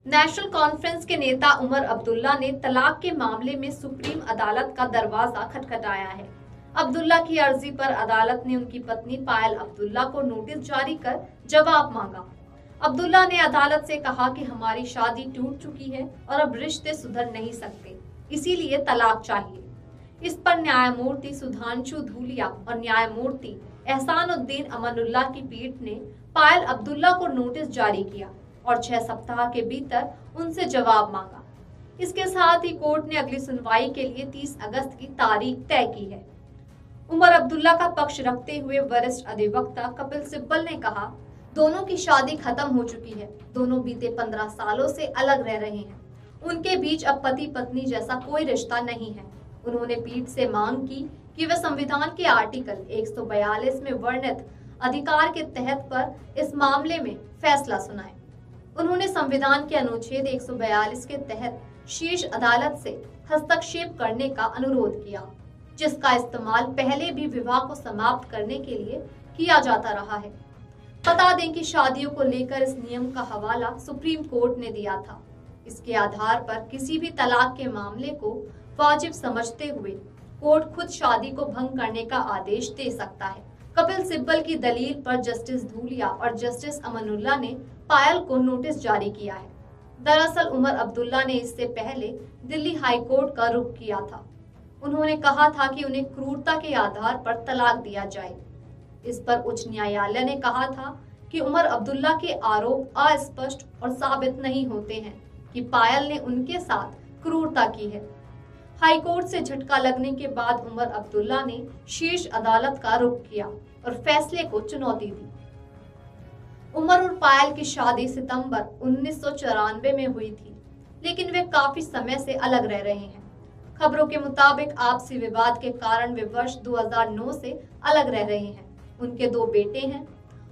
National conference के नेता उमर अब्दुल्ला ने तलाक के मामले में सुप्रीम अदालत का दरवाजा खटखटाया है। अब्दुल्ला की अर्जी पर अदालत ने उनकी पत्नी पायल अब्दुल्ला को नोटिस जारी कर जवाब मांगा। अब्दुल्ला ने अदालत से कहा कि हमारी शादी टूट चुकी है और अब रिश्ते सुधर नहीं सकते, इसीलिए तलाक चाहिए। इस पर न्यायमूर्ति सुधांशु धूलिया और न्यायमूर्ति एहसानुद्दीन अमानुल्लाह की पीठ ने पायल अब्दुल्ला को नोटिस जारी किया और 6 सप्ताह के भीतर उनसे जवाब मांगा। इसके साथ ही कोर्ट ने अगली सुनवाई के लिए 30 अगस्त की तारीख तय की है। उमर अब्दुल्ला का पक्ष रखते हुए वरिष्ठ अधिवक्ता कपिल सिब्बल ने कहा, दोनों की शादी खत्म हो चुकी है। दोनों बीते 15 सालों से अलग रह रहे हैं। उनके बीच अब पति पत्नी जैसा कोई रिश्ता नहीं है। उन्होंने पीठ से मांग की कि वे संविधान के आर्टिकल 142 में वर्णित अधिकार के तहत पर इस मामले में फैसला सुनाएं। उन्होंने संविधान के अनुच्छेद 142 के तहत शीर्ष अदालत से हस्तक्षेप करने का अनुरोध किया, जिसका इस्तेमाल पहले भी विवाह को समाप्त करने के लिए किया जाता रहा है। बता दें कि शादियों को लेकर इस नियम का हवाला सुप्रीम कोर्ट ने दिया था। इसके आधार पर किसी भी तलाक के मामले को वाजिब समझते हुए कोर्ट खुद शादी को भंग करने का आदेश दे सकता है। कपिल सिब्बल की दलील पर जस्टिस धूलिया और जस्टिस अमानुल्लाह ने पायल को नोटिस जारी किया है। दरअसल उमर अब्दुल्ला ने इससे पहले दिल्ली हाई कोर्ट का रुख किया था। उन्होंने कहा था कि उन्हें क्रूरता के आधार पर तलाक दिया जाए। इस पर उच्च न्यायालय ने कहा था कि उमर अब्दुल्ला के आरोप अस्पष्ट और साबित नहीं होते हैं कि पायल ने उनके साथ क्रूरता की है। हाईकोर्ट से झटका लगने के बाद उमर अब्दुल्ला ने शीर्ष अदालत का रुख किया और फैसले को चुनौती दी। उमर और पायल की शादी सितंबर 1994 में हुई थी, लेकिन वे काफी समय से अलग रह रहे हैं। खबरों के मुताबिक आपसी विवाद के कारण वे वर्ष 2009 से अलग रह रहे हैं। उनके 2 बेटे हैं।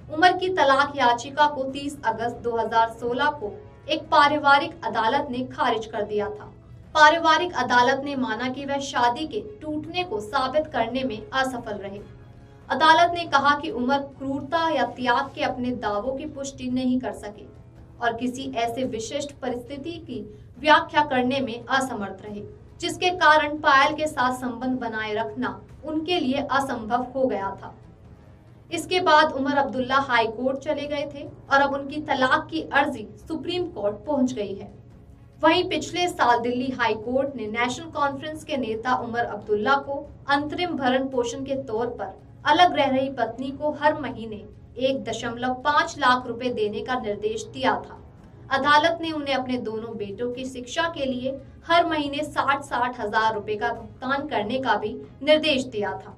उमर की तलाक याचिका को 30 अगस्त 2016 को एक पारिवारिक अदालत ने खारिज कर दिया था। पारिवारिक अदालत ने माना कि वह शादी के टूटने को साबित करने में असफल रहे। अदालत ने कहा कि उमर क्रूरता या त्याग के अपने दावों की पुष्टि नहीं कर सके और किसी ऐसे विशिष्ट परिस्थिति की व्याख्या करने में असमर्थ रहे, जिसके कारण पायल के साथ संबंध बनाए रखना उनके लिए असंभव हो गया था। इसके बाद उमर अब्दुल्ला हाई कोर्ट चले गए थे और अब उनकी तलाक की अर्जी सुप्रीम कोर्ट पहुंच गई है। वहीं पिछले साल दिल्ली हाई कोर्ट ने नेशनल कॉन्फ्रेंस के नेता उमर अब्दुल्ला को अंतरिम भरण पोषण के तौर पर अलग रह रही पत्नी को हर महीने 1.5 लाख रुपए देने का निर्देश दिया था। अदालत ने उन्हें अपने दोनों बेटों की शिक्षा के लिए हर महीने 60-60 हजार रुपए का भुगतान करने का भी निर्देश दिया था।